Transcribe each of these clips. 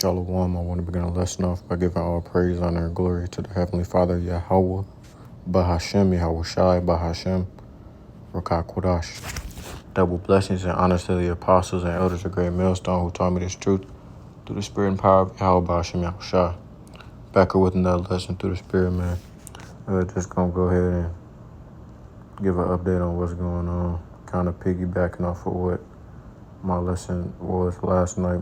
Shalom. I want to begin a lesson off by giving all praise, honor, and glory to the Heavenly Father, Yahweh, Bahashem, Yahweh Shai, Bahashem, Rakah Kodash. Double blessings and honors to the apostles and elders of Great Millstone who taught me this truth through the Spirit and power of Yahweh, Bahashem, Yahweh Shai. Back up with another lesson through the Spirit, man. Just going to go ahead and give an update on what's going on, kind of piggybacking off of what my lesson was last night.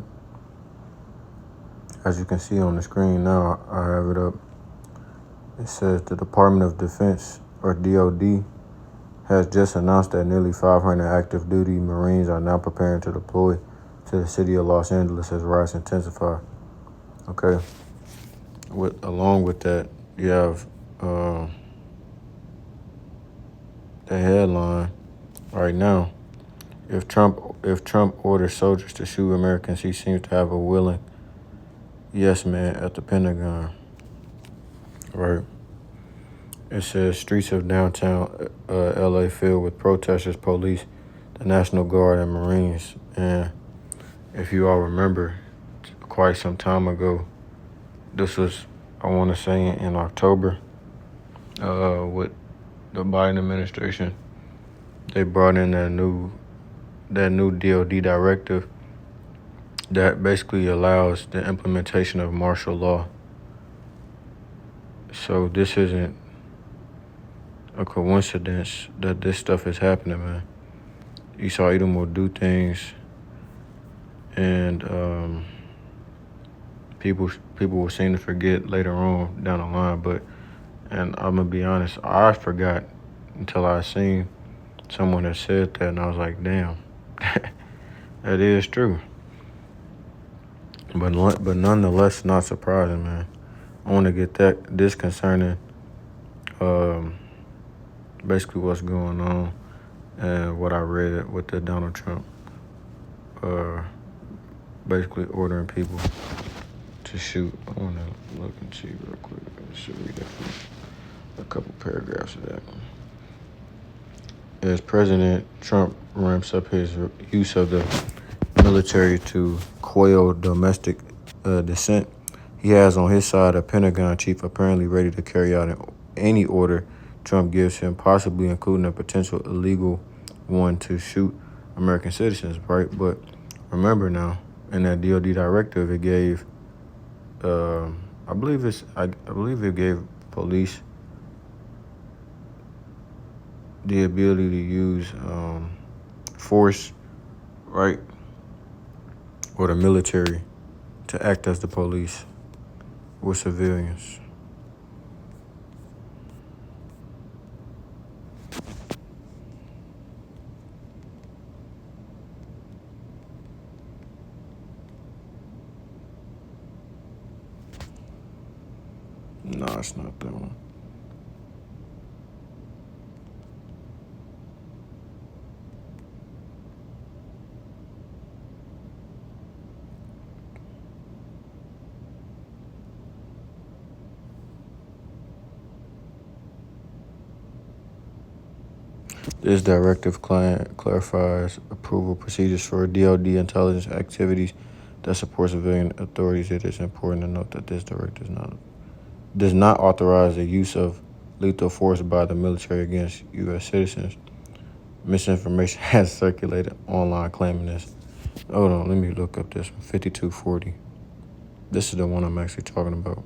As you can see on the screen now, I have it up. It says the Department of Defense, or DOD, has just announced that nearly 500 active duty Marines are now preparing to deploy to the city of Los Angeles as riots intensify. Okay. Along with that, you have the headline right now. If Trump orders soldiers to shoot Americans, he seems to have a willing yes man at the Pentagon. Right. It says streets of downtown LA filled with protesters, police, the National Guard, and Marines. And if you all remember, quite some time ago, this was, I want to say, in October, with the Biden administration, they brought in that new DOD directive that basically allows the implementation of martial law. So this isn't a coincidence that this stuff is happening, man. Esau Edom will do things, and people will seem to forget later on down the line. And I'm gonna be honest, I forgot until I seen someone that said that, and I was like, damn, that is true. But nonetheless, not surprising, man. I want to get this concerning basically what's going on and what I read with the Donald Trump basically ordering people to shoot. I want to look and see real quick. I should read a couple paragraphs of that. As President Trump ramps up his use of the military to quell domestic dissent, he has on his side a Pentagon chief apparently ready to carry out any order Trump gives him, possibly including a potential illegal one to shoot American citizens, right? But remember now, in that DOD directive, it gave, I believe it gave police the ability to use force, right, or the military to act as the police with civilians. No, it's not that one. This directive clarifies approval procedures for DoD intelligence activities that support civilian authorities. It is important to note that this directive does not authorize the use of lethal force by the military against U.S. citizens. Misinformation has circulated online claiming this. Hold on, let me look up this one. 5240. This is the one I'm actually talking about.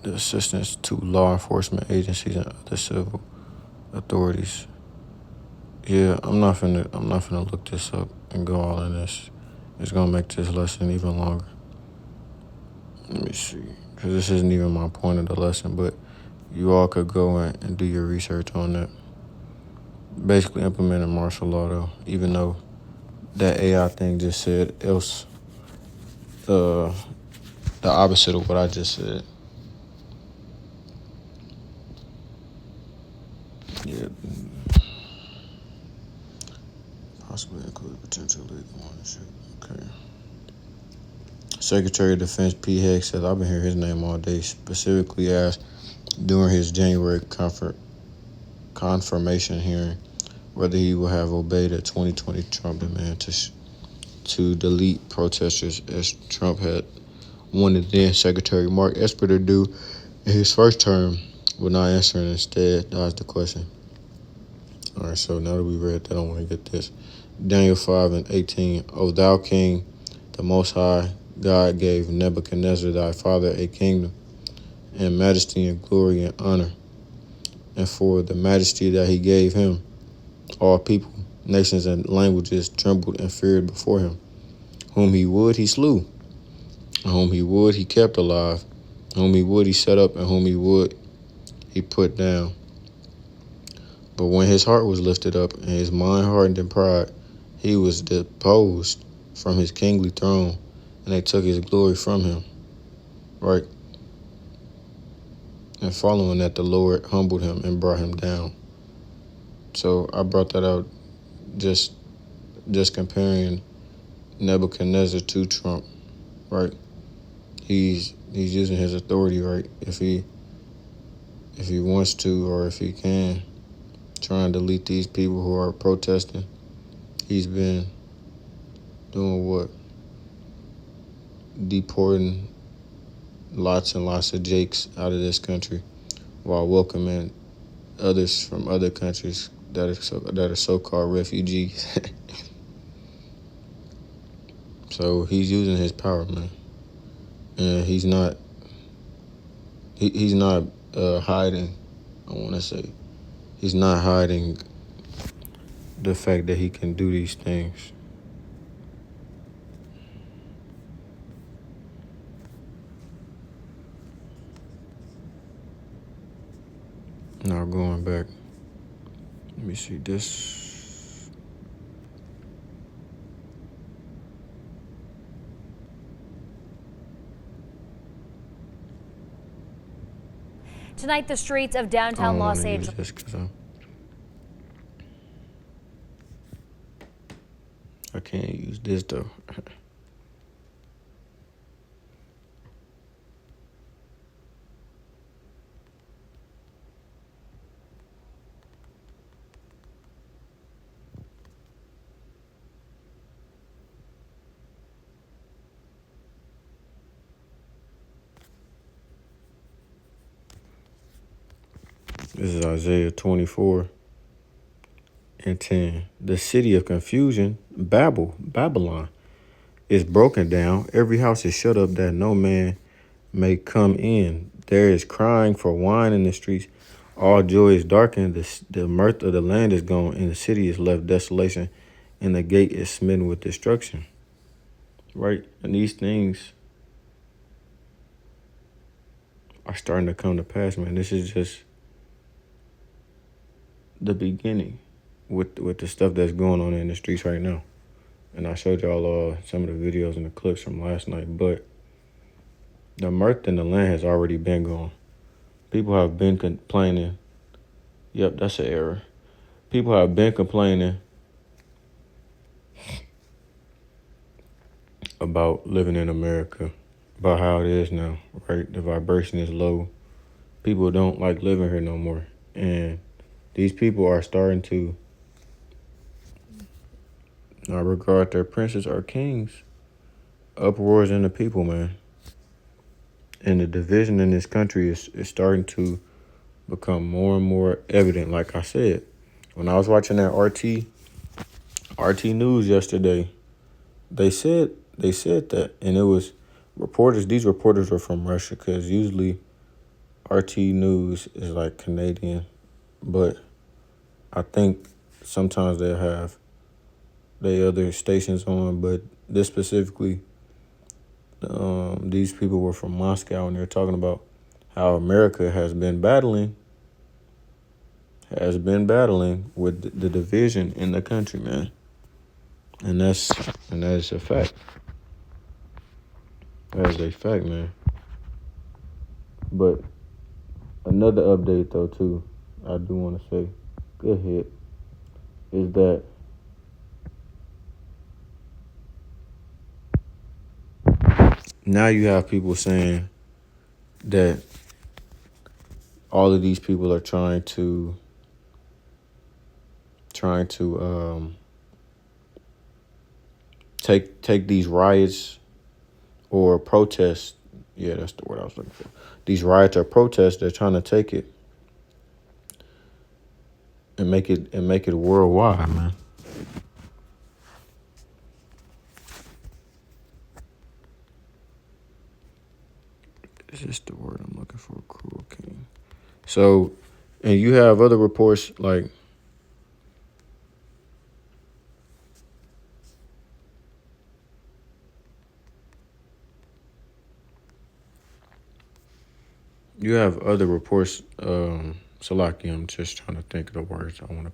Assistance to law enforcement agencies and other civil authorities. Yeah, I'm not finna look this up and go all in this. It's gonna make this lesson even longer. Let me see, because this isn't even my point of the lesson, but you all could go and do your research on that. Basically implementing martial law, though, even though that AI thing just said else, the opposite of what I just said. Yeah. Possibly include potential legal ownership. Okay. Secretary of Defense Pete Hegseth says, I've been hearing his name all day, specifically asked during his January confirmation hearing whether he will have obeyed a 2020 Trump demand to delete protesters, as Trump had wanted then Secretary Mark Esper to do in his first term, but not answering. Instead dodged the question. All right, so now that we read that, I want to get this. Daniel 5:18. O thou King, the Most High God gave Nebuchadnezzar thy father a kingdom, and majesty and glory and honor. And for the majesty that he gave him, all people, nations, and languages trembled and feared before him. Whom he would, he slew. And whom he would, he kept alive. Whom he would, he set up. And whom he would, he put down. But when his heart was lifted up and his mind hardened in pride, he was deposed from his kingly throne, and they took his glory from him. Right? And following that, the Lord humbled him and brought him down. So I brought that out just comparing Nebuchadnezzar to Trump, right? He's using his authority, right? If he wants to, or if he can, try and delete these people who are protesting. He's been doing what? Deporting lots and lots of Jakes out of this country while welcoming others from other countries that are so-called refugees. So he's using his power, man, and he's not hiding. I want to say he's not hiding the fact that he can do these things. Now going back, let me see this. Tonight, the streets of downtown Los Angeles. I can't use this though. This is Isaiah 24:10. The city of confusion, Babylon, is broken down. Every house is shut up that no man may come in. There is crying for wine in the streets. All joy is darkened. The mirth of the land is gone, and the city is left desolation, and the gate is smitten with destruction. Right? And these things are starting to come to pass, man. This is just the beginning with the stuff that's going on in the streets right now. And I showed y'all some of the videos and the clips from last night, but the mirth in the land has already been gone. People have been complaining. Yep, that's an error. People have been complaining about living in America, about how it is now, right? The vibration is low. People don't like living here no more. And these people are starting to not regard their princes or kings. Uproars in the people, man. And the division in this country is starting to become more and more evident. Like I said, when I was watching that RT News yesterday, they said that, and it was reporters. These reporters are from Russia, because usually RT News is like Canadian, but I think sometimes they'll have the other stations on, but this specifically, these people were from Moscow, and they're talking about how America has been battling with the division in the country, man. And that is a fact. That is a fact, man. But another update, though, too, I do want to say, good hit, is that now you have people saying that all of these people are trying to take these riots or protests. Yeah, that's the word I was looking for. These riots or protests, they're trying to take it and make it worldwide, man. Is this the word I'm looking for? Cruel king. So, and you have other reports like Salaki, I'm just trying to think of the words I want to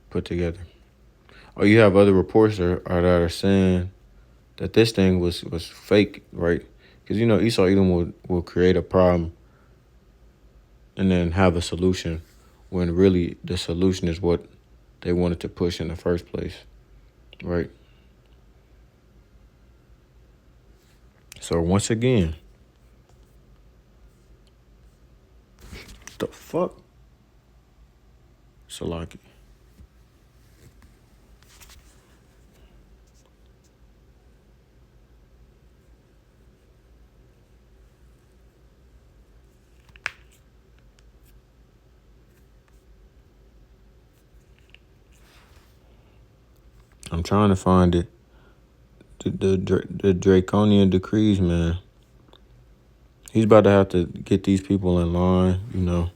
put together. Or you have other reports that are saying that this thing was fake, right? Because Esau Edom will create a problem and then have a solution when really the solution is what they wanted to push in the first place, right? So once again, the fuck, Salaki. I'm trying to find it. The draconian decrees, man. He's about to have to get these people in line,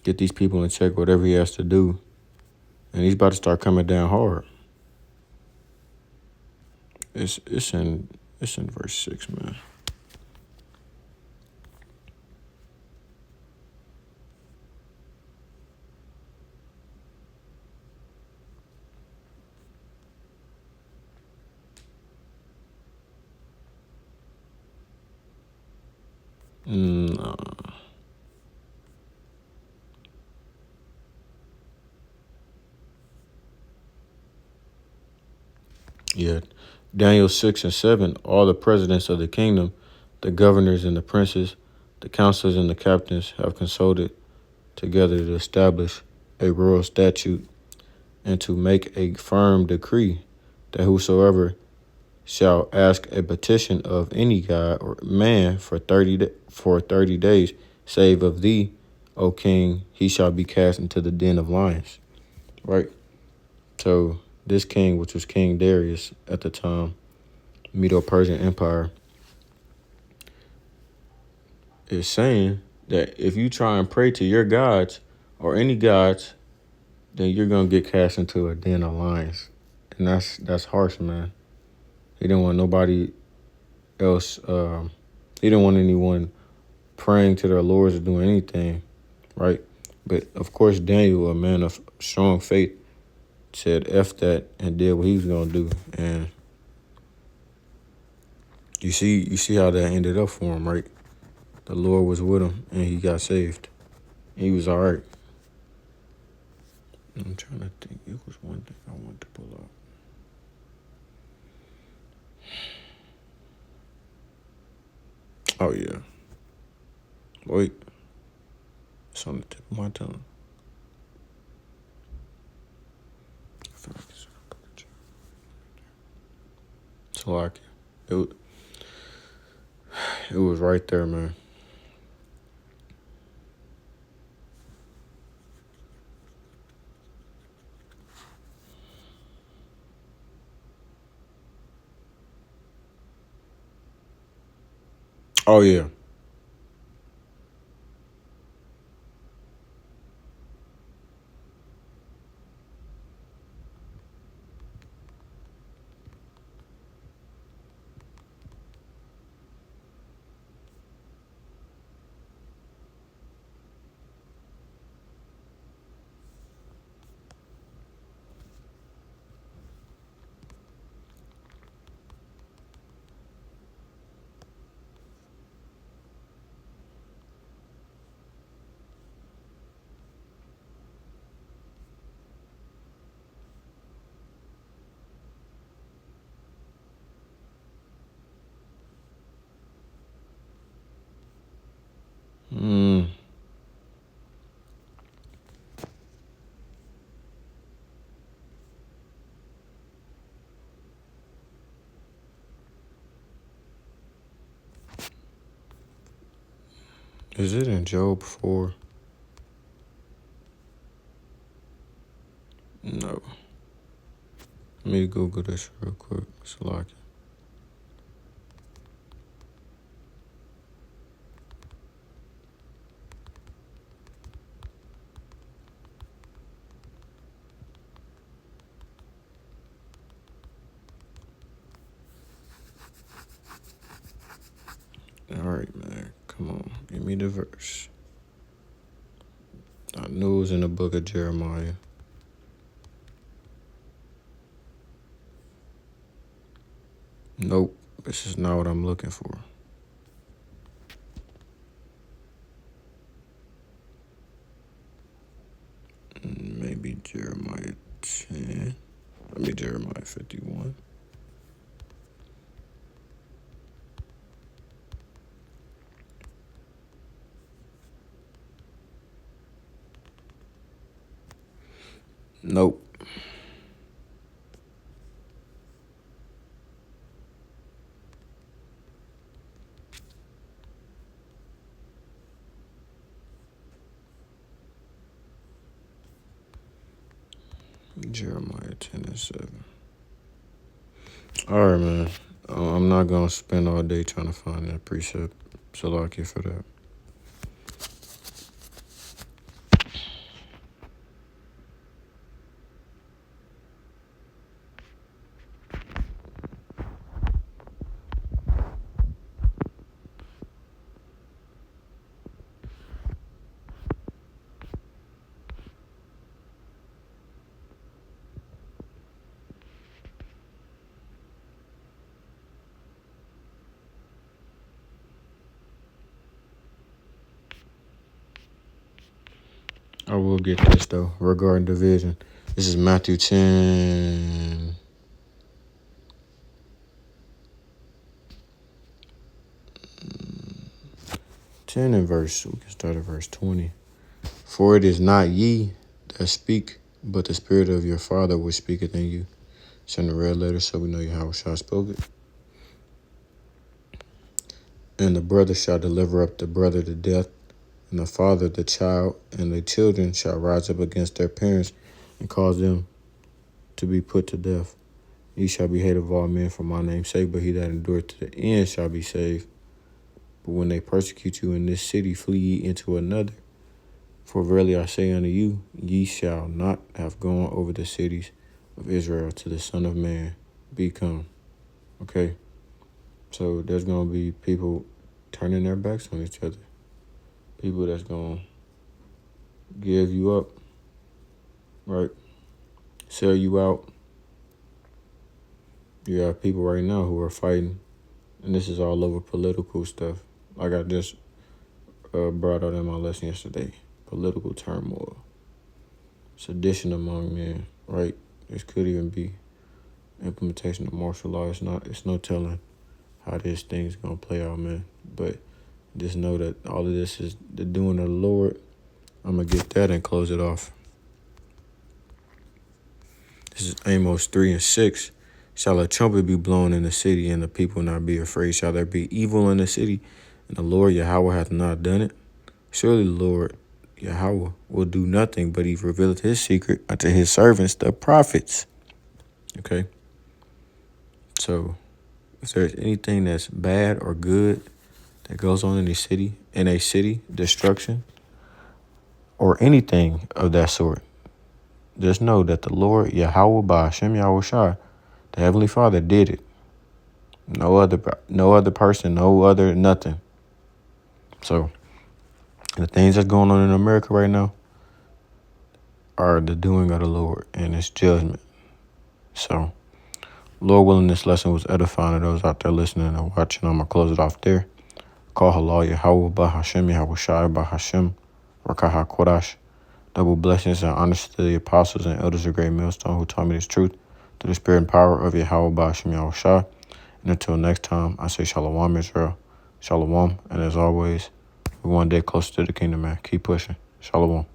get these people in check, whatever he has to do. And he's about to start coming down hard. It's in verse 6, man. No. Yeah. Daniel 6 and 7, all the presidents of the kingdom, the governors and the princes, the counselors and the captains have consulted together to establish a royal statute and to make a firm decree that whosoever shall ask a petition of any god or man for 30 days, save of thee, O king, he shall be cast into the den of lions. Right? So this king, which was King Darius at the time, Medo-Persian Empire, is saying that if you try and pray to your gods or any gods, then you're gonna get cast into a den of lions. And that's harsh, man. He didn't want nobody else. He didn't want anyone praying to their lords or doing anything, right? But of course, Daniel, a man of strong faith, said F that and did what he was gonna do. And you see how that ended up for him, right? The Lord was with him and he got saved. He was all right. I'm trying to think. It was one thing I wanted to pull up. Oh yeah. Wait. It's on the tip of my tongue. I feel like it's so like it was right there, man. Oh yeah. Mm. Is it in Job 4? No. Let me Google this real quick. Salaki. All right, man. Come on. Give me the verse. I knew it was in the book of Jeremiah. Nope. This is not what I'm looking for. Maybe Jeremiah 10. Let me Jeremiah 51. Nope. Jeremiah 10 and 7. All right, man. I'm not going to spend all day trying to find that precept. Salaki for that. I will get this, though, regarding division. This is Matthew 10. 10 and verse. We can start at verse 20. For it is not ye that speak, but the Spirit of your Father which speaketh in you. Send a red letter so we know how shall spoke it. And the brother shall deliver up the brother to death, and the father the child, and the children shall rise up against their parents and cause them to be put to death. Ye shall be hated of all men for my name's sake, but he that endureth to the end shall be saved. But when they persecute you in this city, flee ye into another. For verily I say unto you, ye shall not have gone over the cities of Israel to the Son of Man be come. Okay? So there's going to be people turning their backs on each other. People that's going to give you up, right? Sell you out. You have people right now who are fighting, and this is all over political stuff. Like I just brought out in my lesson yesterday, political turmoil, sedition among men, right? This could even be implementation of martial law. It's no telling how this thing's gonna play out, man. But just know that all of this is the doing of the Lord. I'm gonna get that and close it off. This is Amos 3 and 6. Shall a trumpet be blown in the city, and the people not be afraid? Shall there be evil in the city, and the Lord Yahweh hath not done it? Surely the Lord Yahweh will do nothing, but he revealeth his secret unto his servants, the prophets. Okay? So, if there's anything that's bad or good that goes on in a city, destruction, or anything of that sort, just know that the Lord Yahweh Ba'ashem Yahushua, the Heavenly Father, did it. No other person, no other nothing. So the things that's going on in America right now are the doing of the Lord, and it's judgment. So, Lord willing, this lesson was edifying to those out there listening and watching. I'm gonna close it off there. Call halal Yahweh Ba'ashem Yahushua Ba'ashem Rakaha Kodash. Double blessings and honors to the apostles and elders of Great Millstone who taught me this truth through the spirit and power of Yahweh Ba'ashem Yahushua. And until next time, I say Shalom Israel, Shalom, and as always, We one day closer to the kingdom, man. Keep pushing. Shalom.